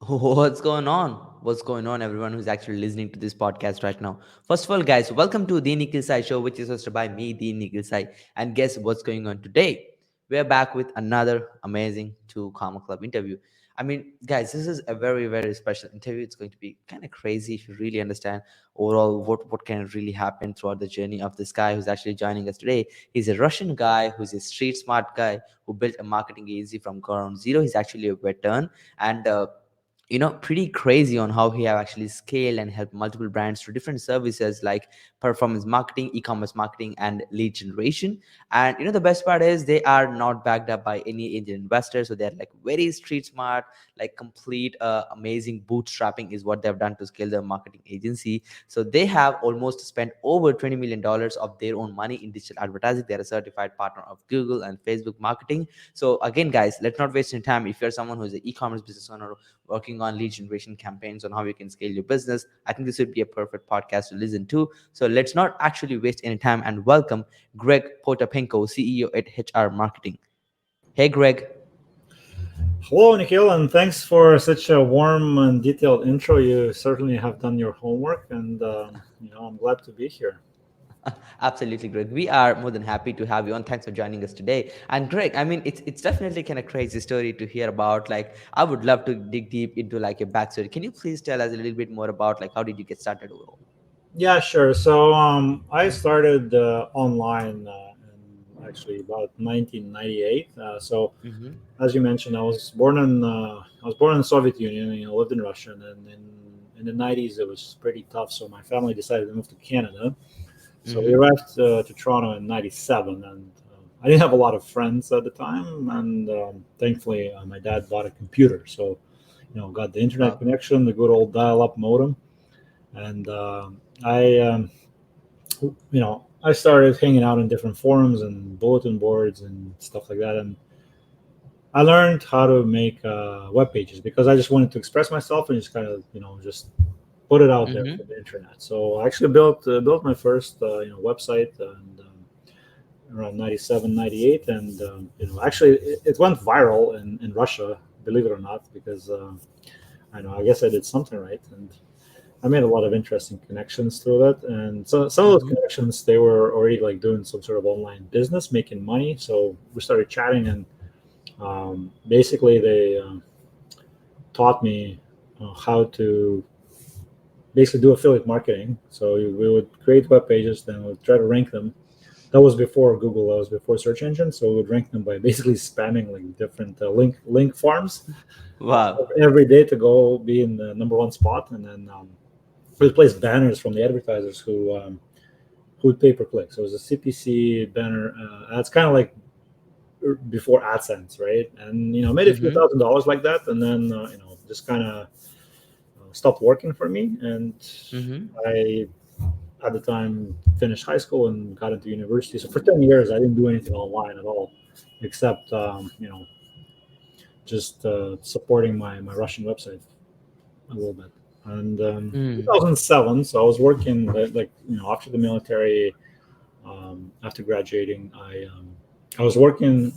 What's going on? What's going on, everyone who's actually listening to this podcast right now? First of all, guys, welcome to the Nikhil Sai Show, which is hosted by me, the Nikhil Sai. And guess what's going on today? We're back with another amazing Two Comma Club interview. I mean, guys, this is a very, very special interview. It's going to be kind of crazy if you really understand overall what can really happen throughout the journey of this guy who's actually joining us today. He's a Russian guy who's a street smart guy who built a marketing agency from ground zero. He's actually a veteran and pretty crazy on how he have actually scaled and helped multiple brands through different services like performance marketing, e-commerce marketing, and lead generation. And the best part is they are not backed up by any angel investors, so they're like very street smart, like complete amazing bootstrapping is what they've done to scale their marketing agency. So they have almost spent over $20 million of their own money in digital advertising. They're a certified partner of Google and Facebook marketing. So again, guys, let's not waste any time. If you're someone who's an e-commerce business owner working on lead generation campaigns on how you can scale your business, I think this would be a perfect podcast to listen to. So let's not actually waste any time and welcome Greg Potapenko, CEO at HR Marketing. Hey, Greg. Hello, Nikhil, and thanks for such a warm and detailed intro. You certainly have done your homework, and I'm glad to be here. Absolutely, Greg. We are more than happy to have you on. Thanks for joining us today. And Greg, I mean, it's definitely kind of crazy story to hear about. Like, I would love to dig deep into like your backstory. Can you please tell us a little bit more about like how did you get started overall? Yeah, sure. So I started online actually about 1998. Mm-hmm. As you mentioned, I was born in the Soviet Union. Lived in Russia, and then in the 90s it was pretty tough. So my family decided to move to Canada. So we Mm-hmm. arrived to Toronto in '97, and I didn't have a lot of friends at the time. And thankfully, my dad bought a computer, so got the internet Wow. connection, the good old dial-up modem, and I, I started hanging out in different forums and bulletin boards and stuff like that, and I learned how to make web pages because I just wanted to express myself and just kind of just put it out there Mm-hmm. for the internet. So I actually built my first website and around 97, 98, and actually it went viral in Russia, believe it or not, because I guess I did something right, and I made a lot of interesting connections through that. And so some of those Mm-hmm. connections, they were already like doing some sort of online business, making money. So we started chatting, and basically they taught me how to basically do affiliate marketing. So we would create web pages, then we'd try to rank them. That was before Google. That was before search engine. So we would rank them by basically spamming like different link farms Wow. every day to go be in the number one spot, and then we'd place banners from the advertisers who would pay per click. So it was a CPC banner. That's kind of like before AdSense, right? And made a few Mm-hmm. $1,000s like that, and then just kind of stopped working for me. And Mm-hmm. I, at the time, finished high school and got into university. So for 10 years, I didn't do anything online at all, except just supporting my Russian website a little bit. And 2007, so I was working like after the military, after graduating, I was working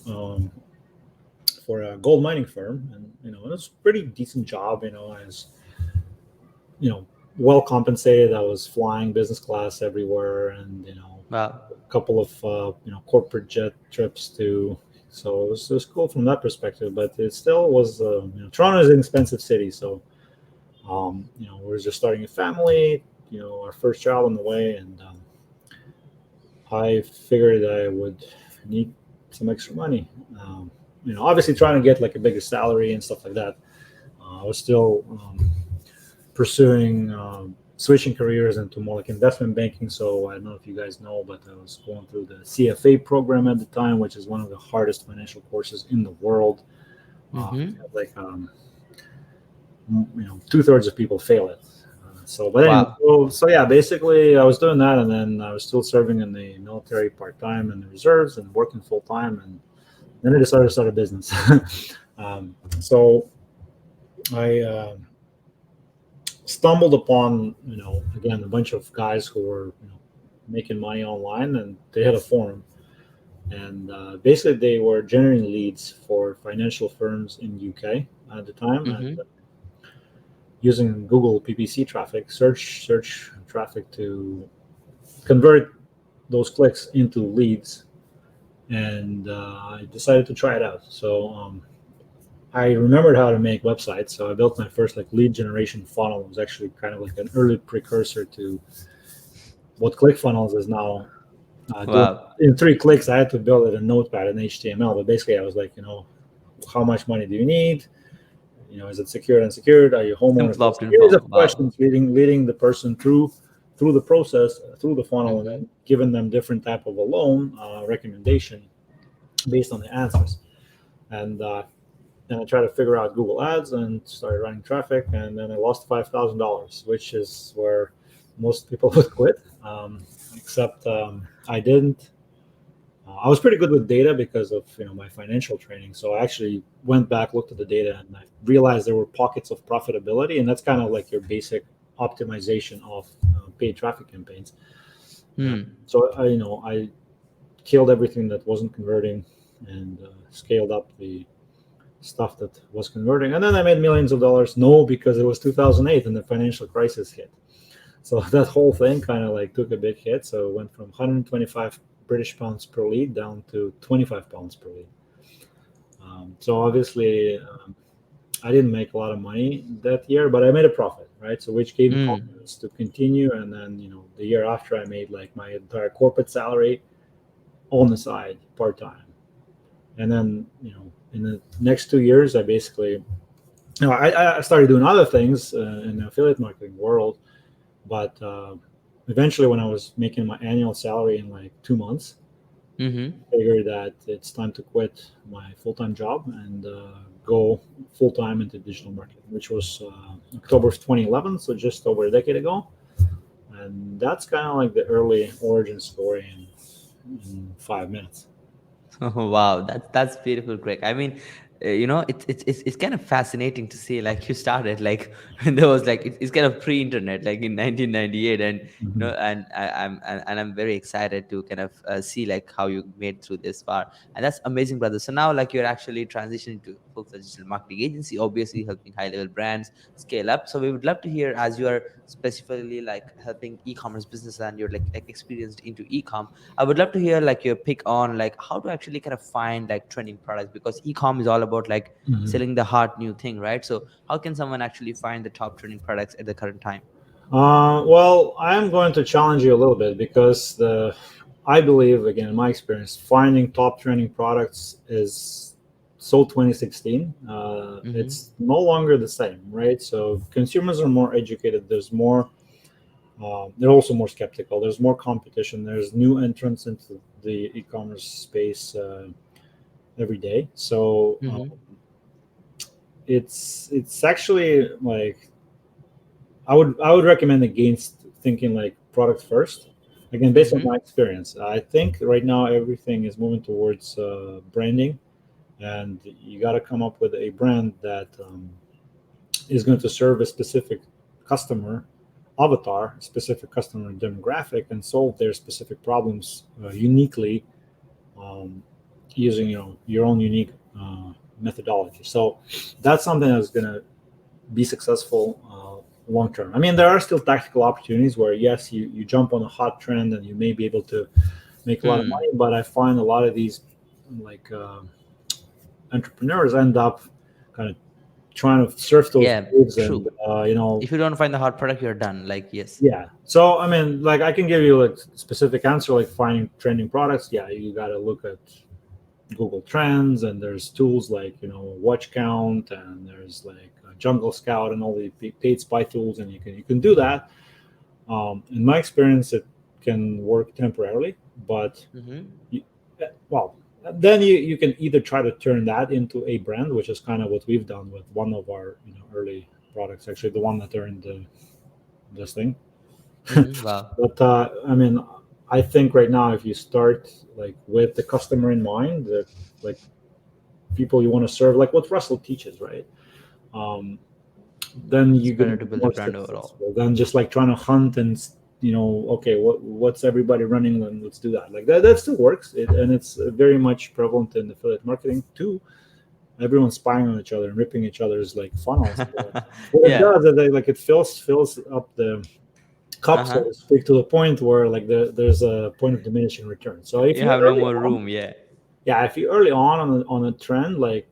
for a gold mining firm, and it was a pretty decent job. I was you know well compensated. I was flying business class everywhere, and Wow. a couple of corporate jet trips too. So it was cool from that perspective, but it still was. Toronto is an expensive city, so we were just starting a family. Our first child on the way, and I figured I would need some extra money. Obviously trying to get like a bigger salary and stuff like that. I was still pursuing switching careers into more like investment banking. So I don't know if you guys know, but I was going through the CFA program at the time, which is one of the hardest financial courses in the world. Mm-hmm. Like 2/3 of people fail it. But anyway, Wow. so yeah, basically I was doing that, and then I was still serving in the military part time in the reserves and working full time, and then I decided to start a business. So I stumbled upon again a bunch of guys who were making money online, and they had a forum, and basically they were generating leads for financial firms in UK at the time, and Mm-hmm. using Google PPC traffic, search traffic to convert those clicks into leads, and I decided to try it out. So I remembered how to make websites, so I built my first like lead generation funnel. It was actually kind of like an early precursor to what ClickFunnels is now doing. Wow. In 3 clicks, I had to build it in Notepad and HTML, but basically I was like, how much money do you need? Is it secured, unsecured? Are you homeowners? Simple A opt-in series form. of Wow. questions leading the person through the process, through the funnel, and Mm-hmm. then giving them different type of a loan recommendation based on the answers. And then I tried to figure out Google Ads and started running traffic, and then I lost $5,000, which is where most people would quit. Except I didn't. I was pretty good with data because of my financial training. So I actually went back, looked at the data, and I realized there were pockets of profitability, and that's kind of like your basic optimization of paid traffic campaigns. Uh, Hmm. so I killed everything that wasn't converting and scaled up the stuff that was converting, and then I made millions of dollars. No, because it was 2008 and the financial crisis hit. So that whole thing kind of like took a big hit. So it went from 125 British pounds per lead down to 25 pounds per lead. So obviously, I didn't make a lot of money that year, but I made a profit, right? So which gave me Hmm. confidence to continue. And then the year after, I made like my entire corporate salary on the side, part time. And then in the next 2 years, I basically I started doing other things in the affiliate marketing world, but eventually, when I was making my annual salary in like 2 months, Mm-hmm. I figured that it's time to quit my full time job and go full time into digital marketing, which was October of 2011, so just over a decade ago. And that's kind of like the early origin story in 5 minutes. Oh, wow, that's beautiful, Greg. I mean, it's kind of fascinating to see like you started like when there was like it's kind of pre-internet, like in 1998, and Mhm. and I'm very excited to kind of see like how you made through this part, and that's amazing, brother. So now like you're actually transitioning to full-fledged digital marketing agency, obviously helping high-level brands scale up. So we would love to hear, as you are specifically like helping e-commerce business and you're like experienced into e-com, I would love to hear like your pick on like how to actually kind of find like trending products, because e-com is all about like Mhm. selling the hot new thing, right? So how can someone actually find the top trending products at the current time? Well, I'm going to challenge you a little bit because I believe, again, in my experience, finding top trending products is so 2016. Mm-hmm. It's no longer the same, right? So consumers are more educated. There's more. They're also more skeptical. There's more competition. There's new entrants into the e-commerce space every day. So Mm-hmm. it's actually like I would recommend against thinking like product first. Again, based on Mm-hmm. my experience, I think right now everything is moving towards branding, and you got to come up with a brand that is going to serve a specific customer avatar, specific customer demographic, and solve their specific problems uniquely, um, using your own unique methodology. So that's something that's going to be successful long term. I mean, there are still tactical opportunities where yes, you jump on a hot trend and you may be able to make a lot of money, Hmm. but I find a lot of these like entrepreneurs end up kind of trying to surf those Yeah, waves and true. If you don't find the hot product, you're done. Like, yes. yeah. So I mean, like I can give you like specific answer like finding trending products. Yeah, you got to look at Google Trends, and there's tools like Watch Count, and there's like Jungle Scout, and all the paid spy tools, and you can do that. In my experience, it can work temporarily, but Mm-hmm. you, well, then you can either try to turn that into a brand, which is kind of what we've done with one of our early products, actually the one that earned this thing. Mm-hmm. Wow. But I mean, I think right now if you start like with the customer in mind, the like people you want to serve, like what Russell teaches, right? Um, then It's you're gonna better to be build a more brand overall. successful than just like trying to hunt and okay, what's everybody running, and let's do that. Like that still works, and it's very much prevalent in affiliate marketing too. everyone's spying on each other and ripping each other's like funnels. What it Yeah. does is that, like, it fills up the cup, so Uh-huh. to speak, to the point where like there's a point of diminishing return. So if You you have no early more on, room. Yeah. yeah, if you early on a trend, like,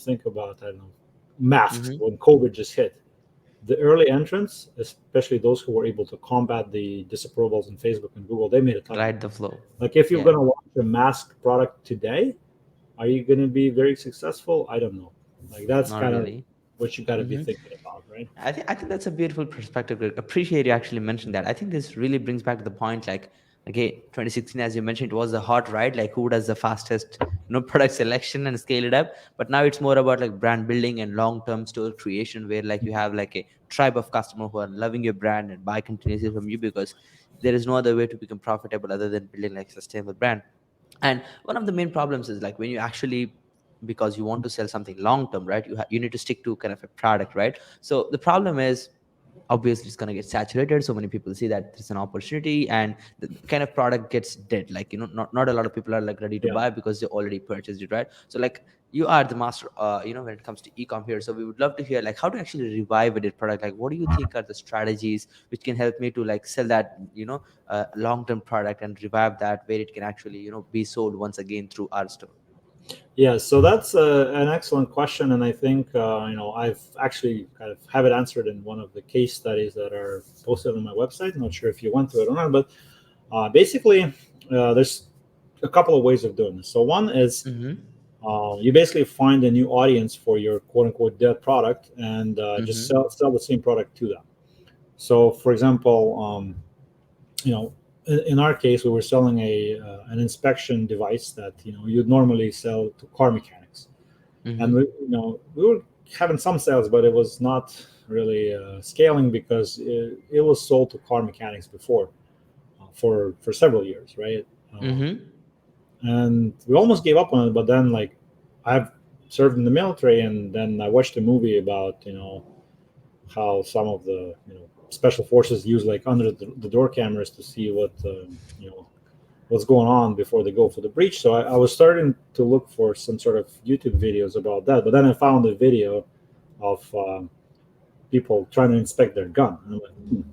think about, I don't know, masks Mm-hmm. when COVID just hit. The early entrants, especially those who were able to combat the disapprovals in Facebook and Google, they made a ton of money. Ride the flow. Like, if you're Yeah. going to launch a mask product today, are you going to be very successful? I don't know. Like, that's Not kind of really. what you got to be Mm-hmm. thinking about, right? I think that's a beautiful perspective. Greg. Appreciate you actually mentioned that. I think this really brings back to the point, like, okay, 2016, as you mentioned, it was a hot ride. Like, who does the fastest, product selection and scale it up? But now it's more about like brand building and long-term store creation, where like you have like a tribe of customers who are loving your brand and buy continuously from you, because there is no other way to become profitable other than building like a sustainable brand. And one of the main problems is like when you actually, because you want to sell something long term, right, you need to stick to kind of a product, right? So the problem is, obviously it's going to get saturated, so many people see that there's an opportunity, and the kind of product gets dead, like, not a lot of people are like ready to Yeah. buy because they already purchased it, right? So like, you are the master, when it comes to e-com here, so we would love to hear like how to actually revive a product. Like, what do you think are the strategies which can help me to like sell that, long-term product and revive that, where it can actually, be sold once again through our store? Yeah, so that's an excellent question, and I think I've actually kind of have it answered in one of the case studies that are posted on my website. I'm not sure if you went through it or not, but basically, there's a couple of ways of doing this. So one is, Mm-hmm. you basically find a new audience for your quote unquote dead product, and just Mm-hmm. sell the same product to them. So, for example, you know, in our case, we were selling an inspection device that you'd normally sell to car mechanics, and Mm-hmm. we were having some sales, but it was not really scaling because it was sold to car mechanics before, for several years, right? Mm-hmm. And we almost gave up on it, but then, like, I've served in the military, and then I watched a movie about how some of the special forces use like under the door cameras to see what's going on before they go for the breach. So I was starting to look for some sort of YouTube videos about that, but then I found a video of people trying to inspect their gun. And I'm like,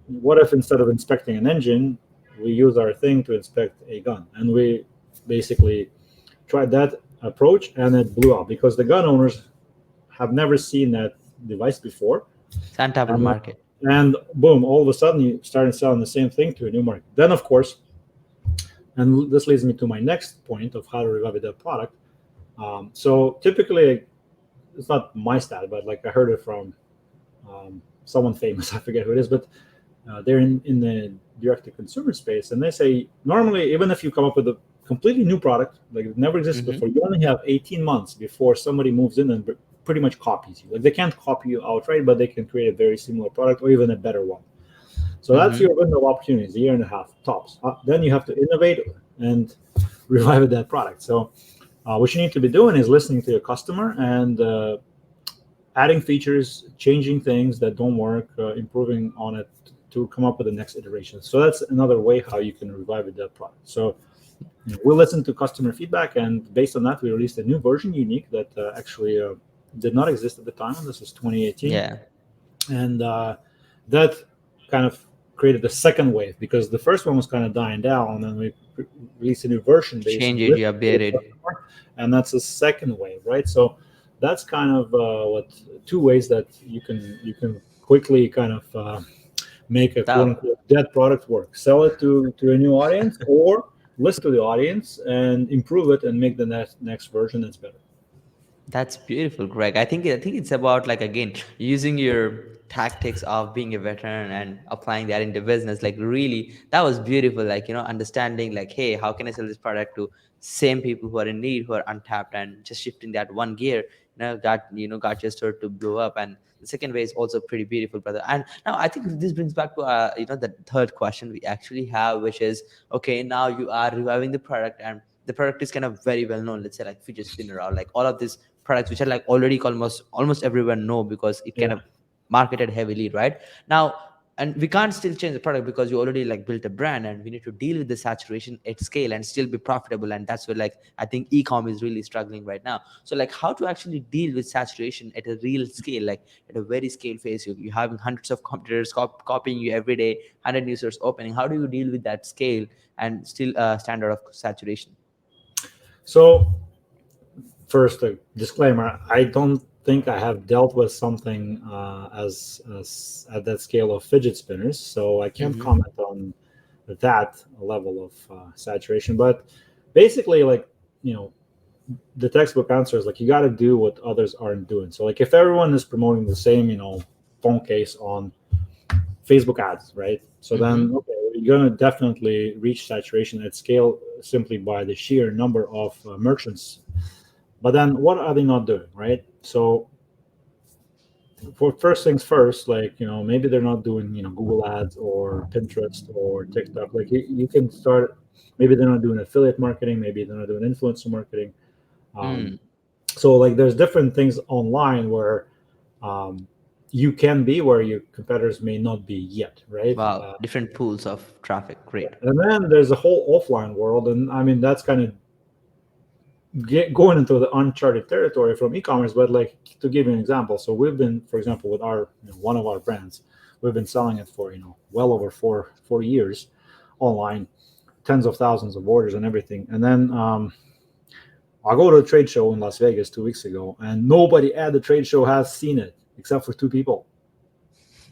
what if instead of inspecting an engine, we use our thing to inspect a gun? And we basically tried that approach, and it blew up because the gun owners have never seen that device before. Santable And, market. and boom, all of a sudden you started selling the same thing to a new market. Then, of course, and this leads me to my next point of how to revive that product. So typically, it's not my stat, but like I heard it from someone famous. I forget who it is, but they're in the direct to consumer space, and they say normally, even if you come up with a completely new product, like it never existed Mm-hmm. before, you only have 18 months before somebody moves in and pretty much copies you. Like, they can't copy you outright, but they can create a very similar product or even a better one. So that's Mm-hmm. your window of opportunities, a year and a half tops. Then you have to innovate and revive that product. So what you need to be doing is listening to your customer and adding features, changing things that don't work, improving on it to come up with the next iteration. So that's another way how you can revive that product. So we listened to customer feedback, and based on that, we released a new version, unique, that actually did not exist at the time. This was 2018, Yeah. and that kind of created the second wave because the first one was kind of dying down, and then we released a new version based on Change it, you listening to the update it. customer, and that's the second wave, right? So that's kind of what two ways that you can quickly kind of make a quote That unquote dead product work. Sell it to a new audience, or listen to the audience and improve it and make the next version that's better. That's beautiful, Greg. I think it's about like again using your tactics of being a veteran and applying that into business. Like really, that was beautiful. Like understanding like, hey, how can I sell this product to same people who are in need, who are untapped, and just shifting that one gear, got your store to blow up. And the second way is also pretty beautiful, brother. And now I think this brings back to the third question we actually have, which is okay, now you are reviving the product, and the product is kind of very well known. Let's say like fidget spinner or like all of these products which are like already almost everyone know because it kind Yeah. of marketed heavily right now. and we can't still change the product because you already like built a brand, and we need to deal with the saturation at scale and still be profitable. And that's where like I think e-com is really struggling right now. So like how to actually deal with saturation at a real scale, like at a very scale phase. You're having hundreds of competitors copying you every day, 100 users opening. How do you deal with that scale and still stand out of saturation? So first, a disclaimer: I don't think I have dealt with something as at that scale of fidget spinners, so I can't Hmm. comment on that level of saturation. But basically, like, you know, the textbook answer is like you got to do what others aren't doing. So like if everyone is promoting the same, phone case on Facebook ads, right? So then, Hmm. okay, you're going to definitely reach saturation at scale simply by the sheer number of merchants. But then what are they not doing, right? So for first things first, like, maybe they're not doing, Google ads or Pinterest or TikTok. Like you can start, maybe they're not doing affiliate marketing, maybe they're not doing influencer marketing. Um, Mm. so like there's different things online where um, you can be where your competitors may not be yet, right? Wow, different pools of traffic. Great. And then there's a whole offline world, and I mean that's kind of going into the uncharted territory from e-commerce. But like to give you an example, so we've been, for example, with our one of our brands, we've been selling it for well over four years online, tens of thousands of orders and everything. And then I go to a trade show in Las Vegas 2 weeks ago, and nobody at the trade show has seen it except for two people.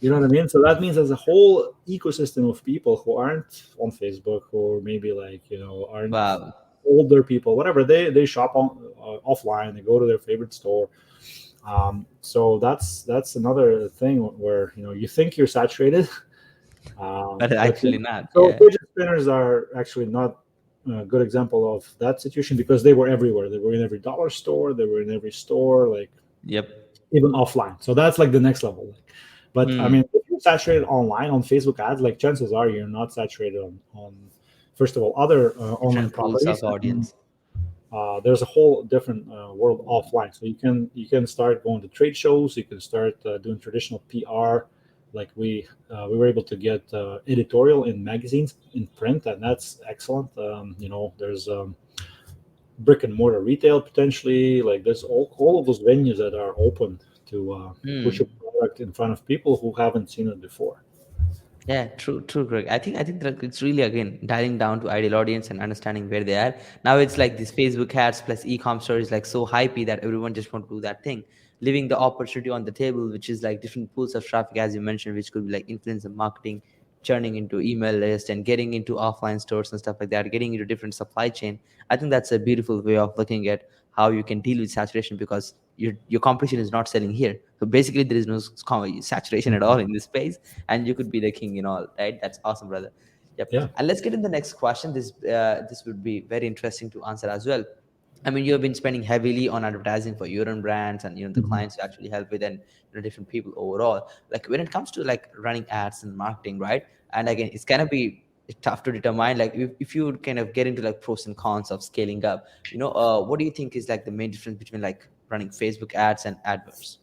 You know what I mean? So that means there's a whole ecosystem of people who aren't on Facebook, or maybe like aren't Wow. older people, whatever. They shop offline. They go to their favorite store. So that's another thing where you think you're saturated, But but actually not. so Yeah. fidget spinners are actually not a good example of that situation because they were everywhere. They were in every dollar store. They were in every store, like Yep. even offline. So that's like the next level. But I Hmm. mean, if you're saturated online on Facebook ads, like chances are you're not saturated on first of all, other online Different pools properties. of And, audience. there's a whole different world offline. So you can start going to trade shows. You can start doing traditional PR. Like we were able to get editorial in magazines in print, and that's excellent. There's brick and mortar retail potentially. Like there's all of those venues that are open to push a Hmm. product in front of people who haven't seen it before. Yeah, true, true, Greg. I think that it's really again dialing down to ideal audience and understanding where they are. Now it's like this Facebook ads plus e-com stories like so hypey that everyone just want to do that thing, leaving the opportunity on the table, which is like different pools of traffic as you mentioned, which could be like influencer marketing, churning into email list and getting into offline stores and stuff like that, getting into different supply chain. I think that's a beautiful way of looking at how you can deal with saturation because your competition is not selling here. So basically, there is no saturation at all in this space, and you could be the king in all, right? That's awesome, brother. Yep. Yeah. And let's get in the next question. This would be very interesting to answer as well. I mean, you have been spending heavily on advertising for your own brands and the Mhm. clients you actually help with, and different people overall. Like when it comes to like running ads and marketing, right? And again, it's gonna be tough to determine. Like if you would kind of get into like pros and cons of scaling up, what do you think is like the main difference between like running Facebook ads and AdWords?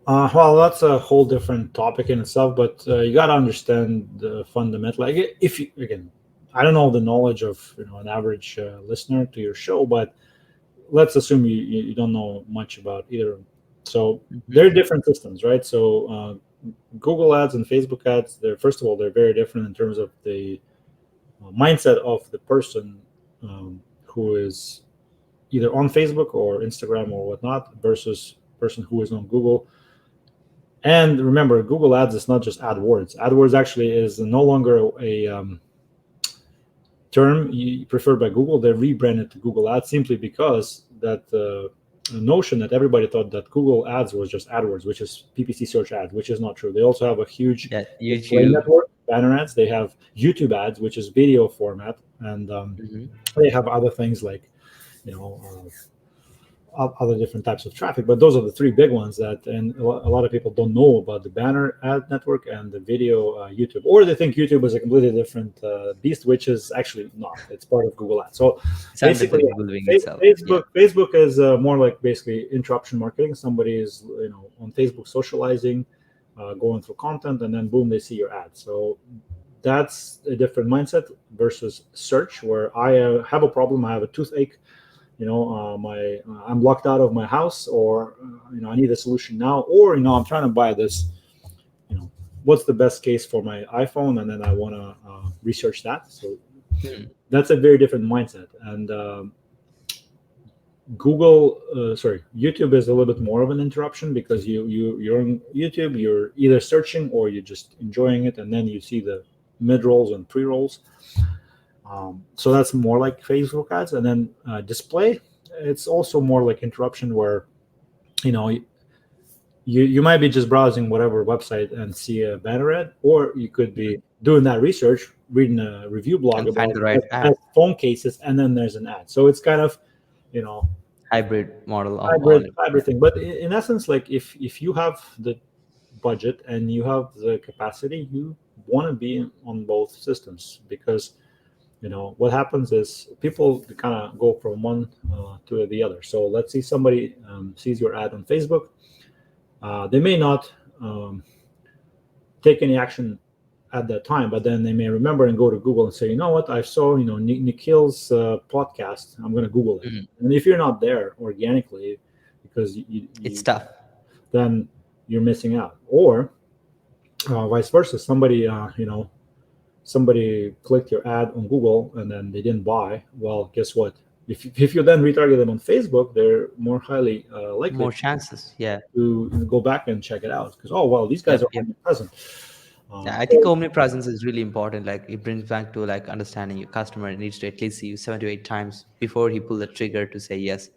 Well, that's a whole different topic in itself, but you got to understand the fundamental. Like, if you again, I don't know the knowledge of an average listener to your show, but let's assume you don't know much about either. So Hmm. they're different systems, right? So Google ads and Facebook ads, they're first of all they're very different in terms of the mindset of the person who is either on Facebook or Instagram or whatnot versus person who is on Google. And remember, Google Ads is not just AdWords. AdWords actually is no longer a term preferred by Google. They rebranded to Google Ads simply because that notion that everybody thought that Google Ads was just AdWords, which is PPC search ads, which is not true. They also have a huge Yeah, display YouTube. network, banner ads. They have YouTube ads, which is video format, and Hmm. they have other things like you know. Other different types of traffic, but those are the three big ones that, and a lot of people don't know about the banner ad network and the video YouTube, or they think YouTube is a completely different beast, which is actually not. It's part of Google Ads. So It's under the basically, Google wing itself. Yeah. Facebook is more like basically interruption marketing. Somebody is on Facebook socializing. going through content, and then boom, they see your ad. So that's a different mindset versus search, where I have a problem, I have a toothache, my I'm locked out of my house, or I need a solution now, or I'm trying to buy this, you know what's the best case for my iPhone, and then I want to research that. So Hmm. that's a very different mindset. And YouTube is a little bit more of an interruption, because you're on YouTube, you're either searching or you're just enjoying it, and then you see the mid rolls and pre rolls. So that's more like Facebook ads. And then display, it's also more like interruption, where you know you might be just browsing whatever website and see a banner ad, or you could be doing that research, reading a review blog And find about the right ad. best phone cases, and then there's an ad. So it's kind of you know Hybrid model of all hybrid it. hybrid thing. But in essence, like if you have the budget and you have the capacity, you want to be on both systems, because what happens is people kind of go from one to the other. So let's see, somebody sees your ad on Facebook. They may not take any action at that time, but then they may remember and go to Google and say, you know what, I saw Nikhil's podcast, I'm going to Google it. Mhm. And if you're not there organically, because It's tough. then you're missing out. Or vice versa, somebody clicked your ad on Google and then they didn't buy. Well, guess what? If you then retarget them on Facebook, they're more highly likely More chances. Yeah. to go back and check it out, because, oh well, these guys Yep. are Yep. omnipresent. Yeah, I think So, omnipresence is really important. Like it brings back to like understanding your customer needs to at least see you 7 to 8 times before he pull the trigger to say yes.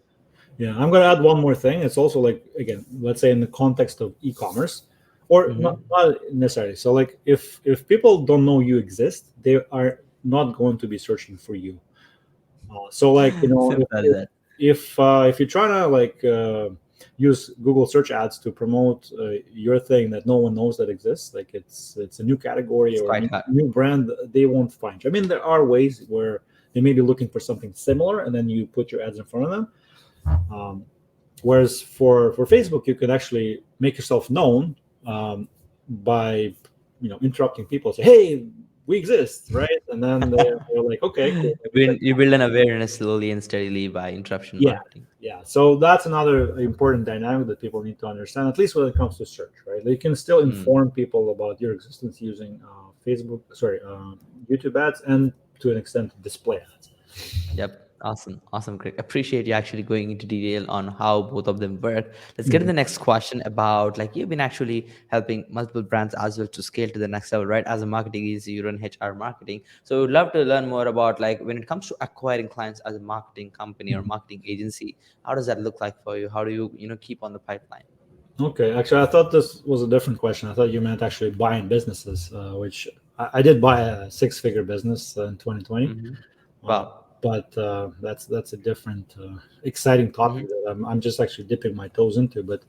yeah, I'm going to add one more thing. It's also like, again, let's say in the context of e-commerce, or Mm-hmm. not necessarily. So like if people don't know you exist, they are not going to be searching for you. So like Simple as that. if you're trying to like use Google search ads to promote your thing that no one knows that exists, like it's a new category It's or a quite new, hard. new brand, they won't find you. I mean, there are ways where they may be looking for something similar, and then you put your ads in front of them. Um, Whereas for Facebook, you can actually make yourself known by interrupting people. Say, hey, we exist, right? And then they're like, okay, cool, let me check. You build an awareness slowly and steadily by interruption Yeah, marketing. yeah. So that's another important dynamic that people need to understand, at least when it comes to search, right? They can still Hmm. inform people about your existence using YouTube ads, and to an extent, display ads. Yep. Awesome. Awesome. Great. Appreciate you actually going into detail on how both of them work. Let's get to Mhm. the next question about like you've been actually helping multiple brands as well to scale to the next level, right? As a marketing agency, you run HR marketing. So we'd love to learn more about like when it comes to acquiring clients as a marketing company or marketing agency, how does that look like for you? How do you keep on the pipeline? Okay, actually, I thought this was a different question. I thought you meant actually buying businesses, which I did buy a six-figure business in 2020. Hmm. Uh, Wow. but that's a different exciting topic Hmm. that I'm just actually dipping my toes into. But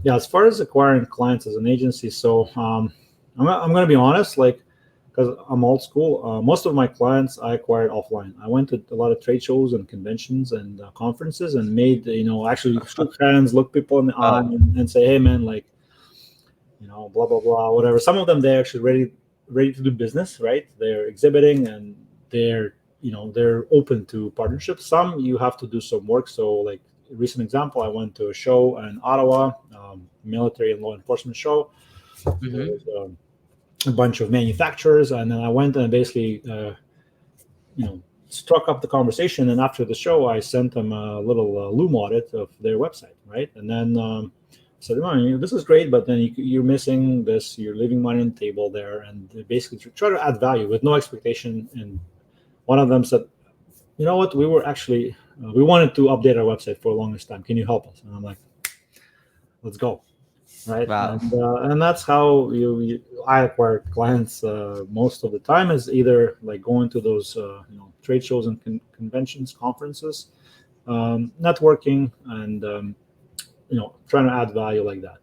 yeah, as far as acquiring clients as an agency, so I'm going to be honest, like, because I'm old school. Most of my clients I acquired offline. I went to a lot of trade shows and conventions and conferences, and made actually shook hands, look people in the eye, Wow. and say, hey man, like, blah blah blah, whatever. Some of them, they're actually ready to do business, right? They're exhibiting, and they're open to partnerships. Some you have to do some work. So like a recent example, I went to a show in Ottawa, military and law enforcement show. There Hmm. was a bunch of manufacturers, and then I went and basically struck up the conversation. And after the show, I sent them a little Loom audit of their website, right? And then said, well, this is great, but then you're missing this. You're leaving money on the table there, and they basically try to add value with no expectation. And one of them said, you know what, we were actually we wanted to update our website for the longest time. Can you help us? And I'm like, let's go, right? Wow. And that's how I acquire clients most of the time, is either like going to those trade shows and conventions, conferences, networking, and trying to add value like that.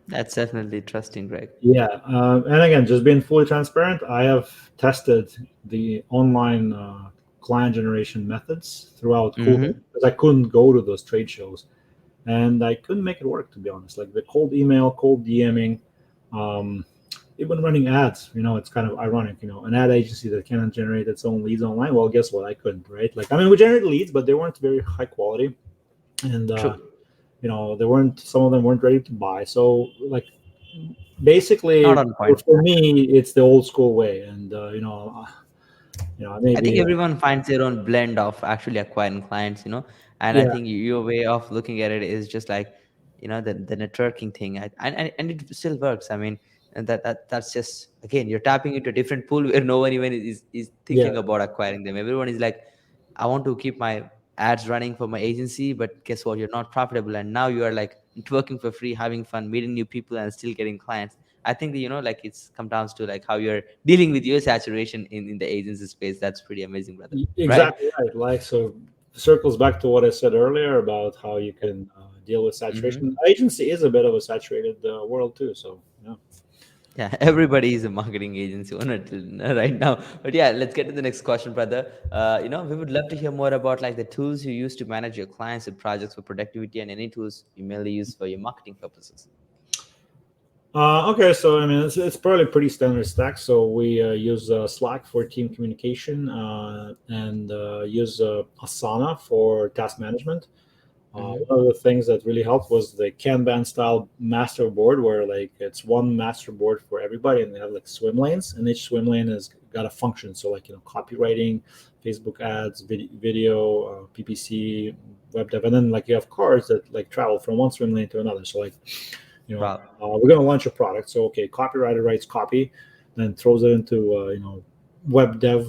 That's definitely trusting, Greg. Yeah, and again, just being fully transparent, I have tested the online client generation methods throughout COVID, Hmm. because I couldn't go to those trade shows, and I couldn't make it work, to be honest. Like the cold email, cold DMing, Um, Even running ads, it's kind of ironic. An ad agency that cannot generate its own leads online. Well, guess what? I couldn't, right? Like, I mean, we generated leads, but they weren't very high quality, and True. they weren't. Some of them weren't ready to buy. So, like, basically, Not on for, point. for me, it's the old school way, and I think maybe, everyone finds their own blend of actually acquiring clients, and I yeah, think your way of looking at it is just like, the networking thing, and it still works. I mean, and that's just, again, you're tapping into a different pool where no one even is yeah. thinking about acquiring them. Everyone is like, I want to keep my ads running for my agency, but guess what? You're not profitable, and now you are like working for free, having fun, meeting new people, and still getting clients. I think that, like it's come down to like how you're dealing with your saturation in the agency space. That's pretty amazing, brother. Right? Exactly right. Like, so circles back to what I said earlier about how you can deal with Hmm. saturation. Agency is a bit of a saturated world too. So yeah. Yeah, everybody is a marketing agency owner right now. But yeah, let's get to the next question, brother. We would love to hear more about like the tools you use to manage your clients and projects for productivity, and any tools you mainly use for your marketing purposes. Okay, so I mean, it's probably pretty standard stack. So we use Slack for team communication and use Asana for task management. Hmm. One of the things that really helped was the Kanban style master board, where like it's one master board for everybody, and they have like swim lanes, and each swim lane has got a function. So like copywriting, Facebook ads, video, PPC, web dev, and then like you have cards that like travel from one swim lane to another. So like Wow. we're going to launch a product. So, okay, copywriter writes copy, then throws it into, web dev,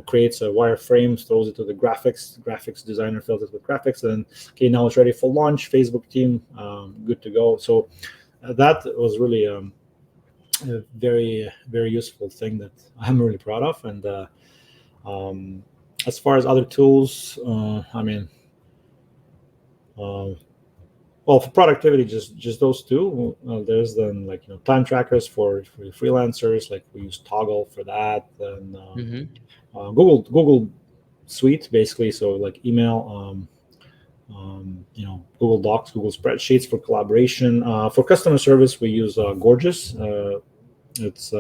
creates a wireframe, throws it to the graphics designer fills it with graphics. And okay, now it's ready for launch. Facebook team, good to go. So that was really a very, very useful thing that I'm really proud of. And um, as far as other tools, I mean, uh, well, for productivity, just those two. There's then like time trackers for freelancers. Like we use Toggle for that, and Hmm. Google Suite basically. So like email, Google Docs, Google Spreadsheets for collaboration. For customer service, we use Gorgeous. It's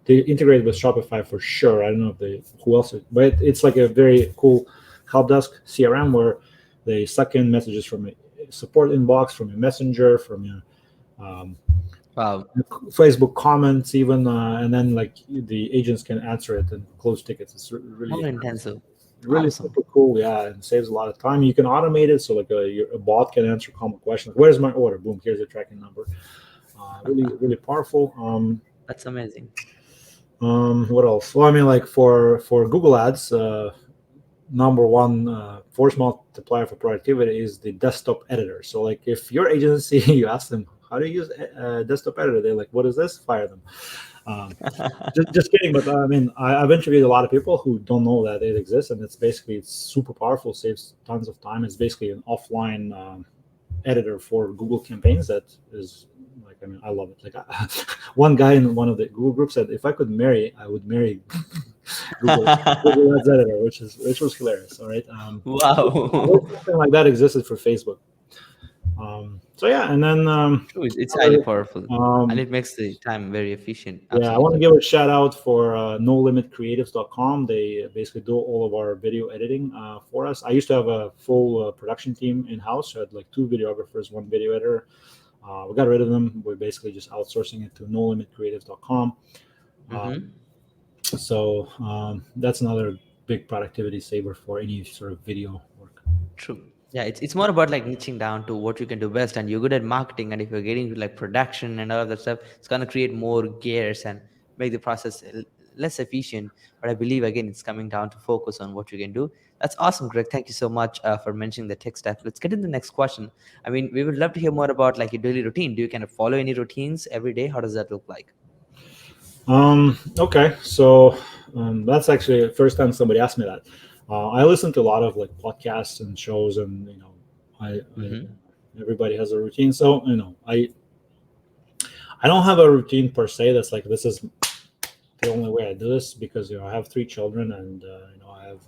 they integrate with Shopify for sure. I don't know if they who else, but it's like a very cool help desk CRM where they suck in messages from a support inbox, from your messenger, from your um, Wow. Facebook comments, even, and then like the agents can answer it and close tickets. It's How really, intensive. really Awesome. super cool. Yeah, and saves a lot of time. You can automate it, so like a bot can answer common questions. Where's my order? Boom, here's the tracking number. Really, really powerful. That's amazing. What else? Well, I mean, like for Google Ads, number one force multiplier for productivity is the desktop editor. So, like, if your agency, you ask them how to use a desktop editor, they're like, "What is this?" Fire them. Um, just kidding, but I mean, I've interviewed a lot of people who don't know that it exists, and it's super powerful, saves tons of time. It's basically an offline editor for Google campaigns that is like, I mean, I love it. Like, one guy in one of the Google groups said, if I could marry, I would marry Google Ads editor, which was hilarious. All right, I wish Wow. something like that existed for Facebook. So yeah, and then True. It's highly other, powerful, and um, it makes the time very efficient. yeah, I want to Absolutely. give a shout out for nolimitcreatives.com. They basically do all of our video editing for us. I used to have a full production team in house. I had like two videographers, one video editor. We got rid of them. We're basically just outsourcing it to nolimitcreatives.com. Um, Hmm. so that's another big productivity saver for any sort of video work. True. Yeah, it's more about like niching down to what you can do best, and you're good at marketing. And if you're getting to like production and all of that stuff, it's gonna create more gears and make the process less efficient. But I believe again, it's coming down to focus on what you can do. That's awesome, Greg. Thank you so much for mentioning the tech stack. Let's get into the next question. I mean, we would love to hear more about like your daily routine. Do you kind of follow any routines every day? How does that look like? Okay, so that's actually the first time somebody asked me that. I listen to a lot of like podcasts and shows, and I Mm-hmm. everybody has a routine. So I don't have a routine per se. That's like this is the only way I do this because I have three children, and I have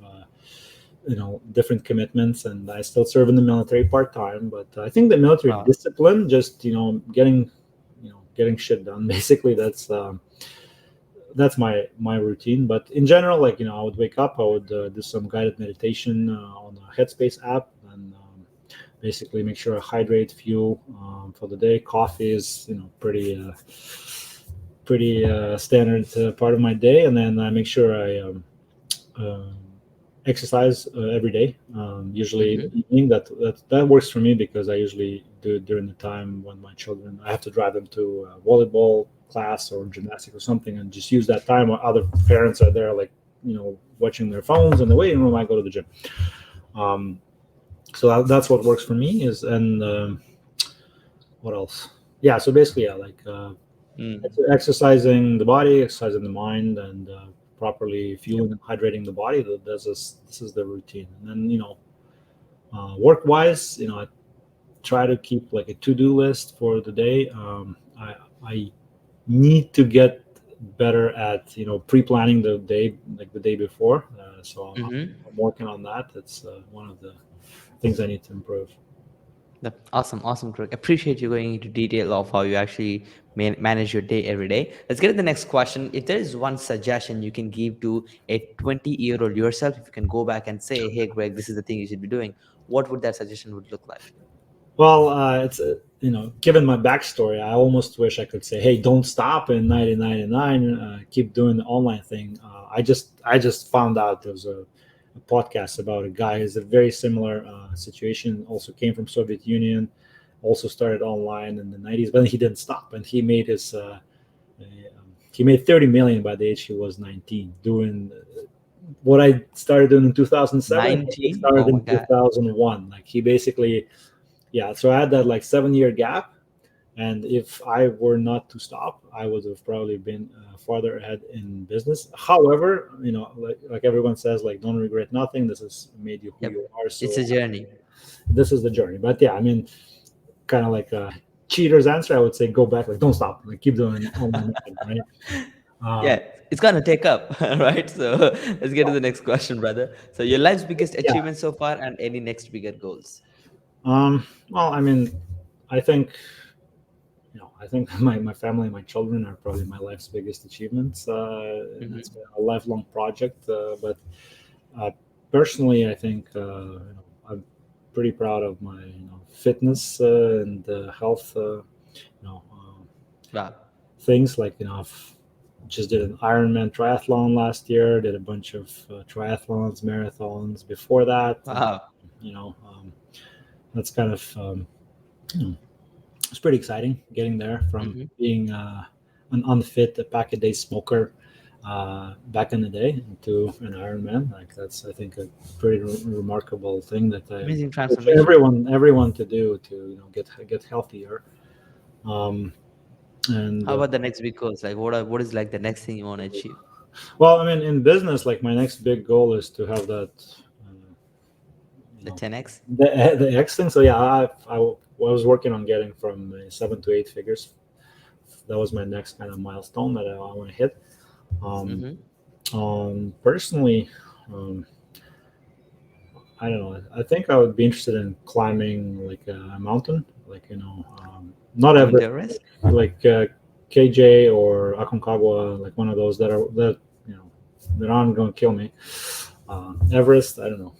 different commitments, and I still serve in the military part-time. But I think the military Wow. discipline, just getting shit done, basically, that's my routine. But in general, like, I would wake up, I would do some guided meditation on a Headspace app, and basically make sure I hydrate, fuel for the day. Coffee is pretty standard part of my day, and then I make sure I uh, exercise every day. Usually in Mm-hmm. the evening. That works for me because I usually do it during the time when my children, I have to drive them to volleyball class or gymnastics or something, and just use that time while other parents are there, like, watching their phones in the waiting room. I go to the gym. Um, so that's what works for me. Is and What else? Yeah. So basically, yeah, like Mm. exercising the body, exercising the mind, and properly Yep. fueling and hydrating the body. This is the routine. And then, work wise, I try to keep like a to-do list for the day. I need to get better at pre-planning the day, like the day before. So Mm-hmm. I'm working on that. That's one of the things I need to improve. Awesome, awesome, Greg. Appreciate you going into detail of how you actually manage your day every day. Let's get to the next question. If there is one suggestion you can give to a 20-year-old yourself, if you can go back and say, "Hey, Greg, this is the thing you should be doing," what would that suggestion would look like? Well, it's given my backstory, I almost wish I could say, "Hey, don't stop in 1999. Keep doing the online thing." I just found out there was a podcast about a guy who's a very similar situation. Also came from Soviet Union, also started online in the 90s, but he didn't stop, and he made 30 million by the age he was 19, doing what I started doing in 2007. He 19? started Oh in my God. 2001. Like, he basically, yeah. So I had that like 7 year gap, and if I were not to stop, I would have probably been farther ahead in business. However, like everyone says, like, don't regret nothing. This has made you who Yep. you are. It's So a journey. this is the journey. But yeah, I mean, kind of like a cheater's answer, I would say go back, like, don't stop, like, keep doing online marketing, right? Yeah, Um, it's gonna take up, right? So let's get to the next question, brother. So your life's biggest yeah. achievement so far and any next bigger goals. Well, I mean, I think I think my family and my children are probably my life's biggest achievements. And it's Mm-hmm. been a lifelong project. But uh, personally, I think I'm pretty proud of my fitness and health. You know, Wow. things like, I've just did an Ironman triathlon last year. Did a bunch of triathlons, marathons before that, and Wow. you know, that's kind of it's pretty exciting getting there from Mm-hmm. being an unfit pack a day smoker back in the day to an Ironman. Like, that's, I think, a pretty remarkable thing that I Amazing wish transformation. everyone to do to get healthier. Um, and How about the next big goals? Like what is like the next thing you want to achieve? Well, I mean, in business, like, my next big goal is to have that. Uh, you The know 10x? the X thing. So yeah, I was working on getting from 7 to 8 figures. That was my next kind of milestone that I want to hit. Um, Mm-hmm. Personally, um, I don't know. I think I would be interested in climbing like a mountain, like, not Mount Everest, Everest? like KJ or Aconcagua, like one of those you know that aren't going to kill me. Everest, I don't know.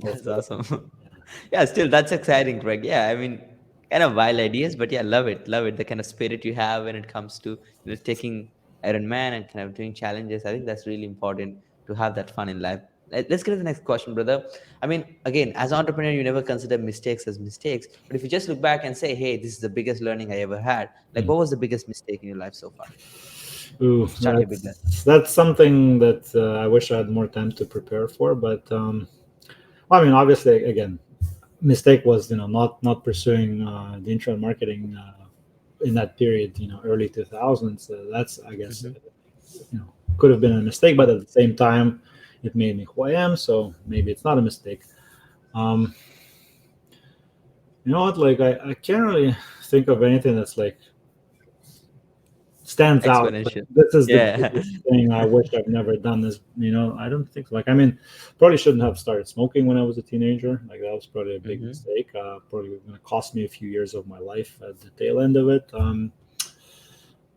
That's awesome. Yeah, still that's exciting, Greg. Yeah, I mean, kind of wild ideas, but yeah, love it, love it. The kind of spirit you have when it comes to taking Iron Man and kind of doing challenges. I think that's really important to have that fun in life. Let's get to the next question, brother. I mean, again, as an entrepreneur, you never consider mistakes as mistakes, but if you just look back and say, "Hey, this is the biggest learning I ever had," like, Hmm. what was the biggest mistake in your life so far? Ooh, Start your big lesson. that's something that I wish I had more time to prepare for. But well, I mean, obviously, again, mistake was, not pursuing the internet marketing in that period, early 2000s. That's, I guess, Mm-hmm. could have been a mistake, but at the same time, it made me who I am. So maybe it's not a mistake. Um, you know what? Like, I can't really think of anything that's like stands out. Like, Exponential. this is the Yeah. biggest thing I wish I've never done. This, I don't think, like, I mean, probably shouldn't have started smoking when I was a teenager. Like, that was probably a big Hmm. mistake. Probably going to cost me a few years of my life at the tail end of it. Um,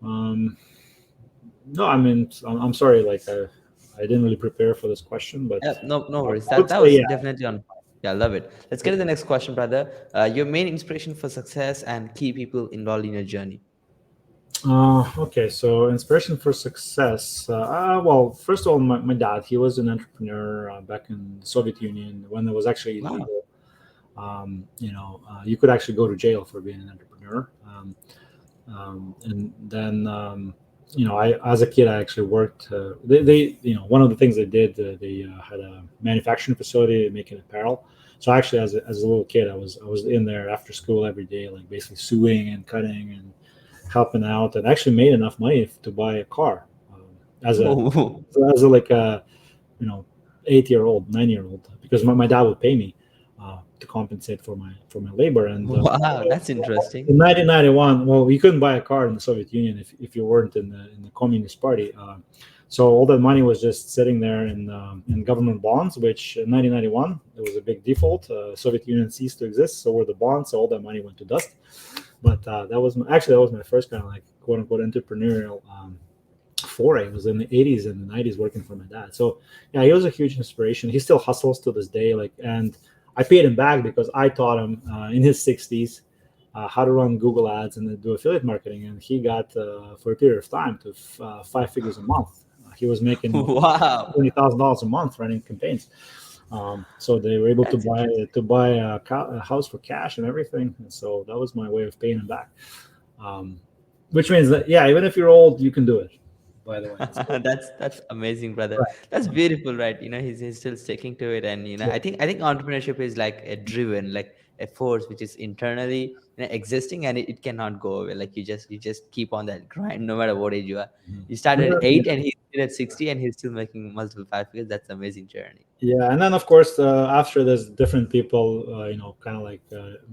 no, I mean, I'm sorry. Like, I didn't really prepare for this question, but Yeah, no I worries. would That say, was yeah. definitely on point. Yeah, I love it. Let's get to the next question, brother. Your main inspiration for success and key people involved in your journey. Okay, so inspiration for success. Well, first of all, my dad, he was an entrepreneur back in the Soviet Union when it was actually Wow. illegal. You could actually go to jail for being an entrepreneur. And then, I as a kid, I actually worked. One of the things they did, they had a manufacturing facility making apparel. So actually, as a little kid, I was in there after school every day, like basically sewing and cutting and helping out, and actually made enough money to buy a car as a Oh, as a like a you know 8-year old 9-year old, because my dad would pay me to compensate for my labor. And wow, that's interesting. in 1991, well, you couldn't buy a car in the Soviet Union if you weren't in the Communist Party. So all that money was just sitting there in government bonds, which in 1991 there was a big default. Soviet Union ceased to exist, so were the bonds. So all that money went to dust. But that was my first kind of like quote unquote entrepreneurial foray. It was in the 80s and the 90s working for my dad. So yeah, he was a huge inspiration. He still hustles to this day. Like, and I paid him back because I taught him in his 60s how to run Google ads and then do affiliate marketing. And he got for a period of time to 5 figures a month. He was making Wow, $20,000 a month running campaigns. So they were able to that's buy interesting. a house for cash and everything. And so that was my way of paying him back. Um, which means that, yeah, even if you're old, you can do it. By the way, so, That's amazing, brother. right. That's beautiful, right? He's still sticking to it, and Yeah. I think entrepreneurship is like a driven, like a force which is internally existing, and it cannot go away. Like you just keep on that grind, no matter what age you are. Mhm. You started at And then, 8, and he's still at 60, and he's still making multiple 5 figures. That's amazing journey. yeah, and then of course after there's different people, kind of like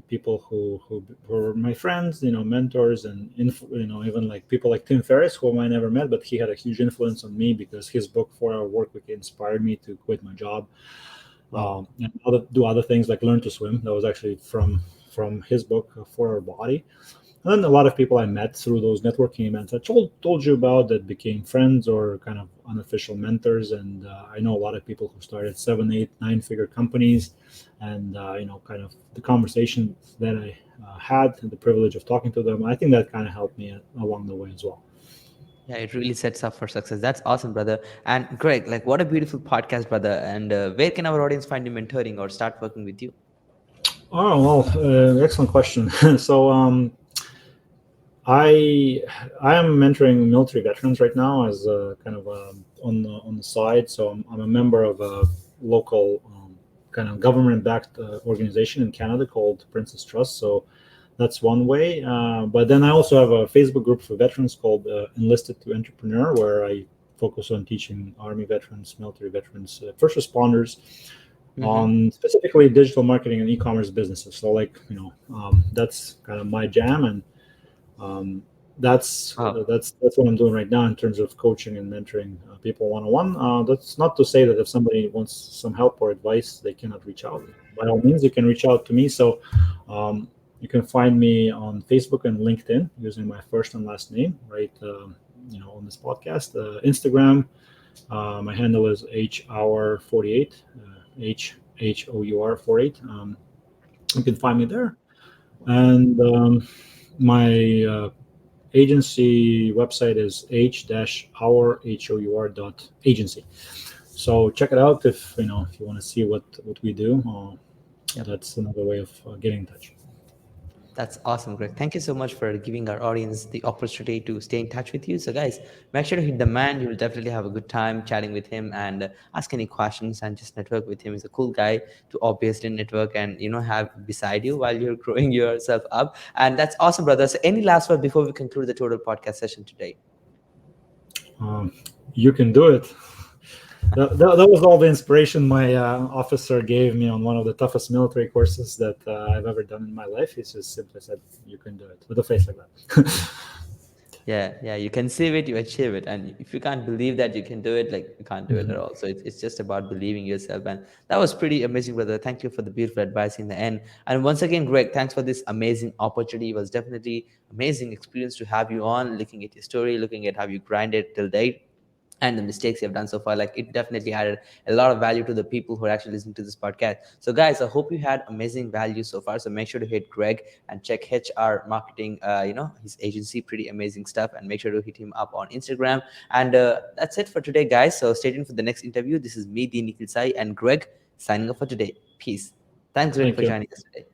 people who were my friends, mentors, and even like people like Tim Ferriss, whom I never met, but he had a huge influence on me because his book 4 Hour Work Week inspired me to quit my job, Wow. and do other things like learn to swim. That was actually from his book 4 Hour Body. And then a lot of people I met through those networking events I told you about that became friends or kind of unofficial mentors. And I know a lot of people who started 7, 8, 9 figure companies. And, kind of the conversations that I had and the privilege of talking to them, I think that kind of helped me along the way as well. Yeah, it really sets up for success. That's awesome, brother. And Greg, like, what a beautiful podcast, brother. And where can our audience find you mentoring or start working with you? Oh, well, excellent question. So, I am mentoring military veterans right now as kind of on the side. So I'm a member of a local kind of government-backed organization in Canada called Princess Trust. So that's one way. But then I also have a Facebook group for veterans called Enlisted to Entrepreneur, where I focus on teaching Army veterans, military veterans, first responders Mm-hmm. on specifically digital marketing and e-commerce businesses. So like that's kind of my jam. And um, Wow. that's what I'm doing right now in terms of coaching and mentoring people one-on-one. That's not to say that if somebody wants some help or advice, they cannot reach out. By all means, you can reach out to me. So you can find me on Facebook and LinkedIn using my first and last name, right? On this podcast, Instagram. My handle is hour48, HHOUR48. You can find me there, and my agency website is h-hour.agency. So check it out if you want to see what we do. Yep. That's another way of getting in touch. That's awesome, Greg. Thank you so much for giving our audience the opportunity to stay in touch with you. So, guys, make sure to hit the man. You will definitely have a good time chatting with him and ask any questions and just network with him. He's a cool guy to obviously network and have beside you while you're growing yourself up. And that's awesome, brother. So, any last word before we conclude the total podcast session today? Um, you can do it. That was all the inspiration my officer gave me on one of the toughest military courses that I've ever done in my life. He just simply said, "You can do it," with a face like that. Yeah, you conceive it, you achieve it. And if you can't believe that you can do it, like you can't do it at Mhm. all. So it's just about believing yourself. And that was pretty amazing, brother. Thank you for the beautiful advice in the end. And once again, Greg, thanks for this amazing opportunity. It was definitely amazing experience to have you on, looking at your story, looking at how you grinded till date and the mistakes you've done so far. Like it definitely added a lot of value to the people who are actually listening to this podcast. So guys, I hope you had amazing value so far. So make sure to hit Greg and check HR marketing, his agency, pretty amazing stuff. And make sure to hit him up on Instagram. And that's it for today, guys. So stay tuned for the next interview. This is me, the Nikhil Sai, and Greg signing off for today. Peace. Thanks, Greg, Thank for you. joining us today.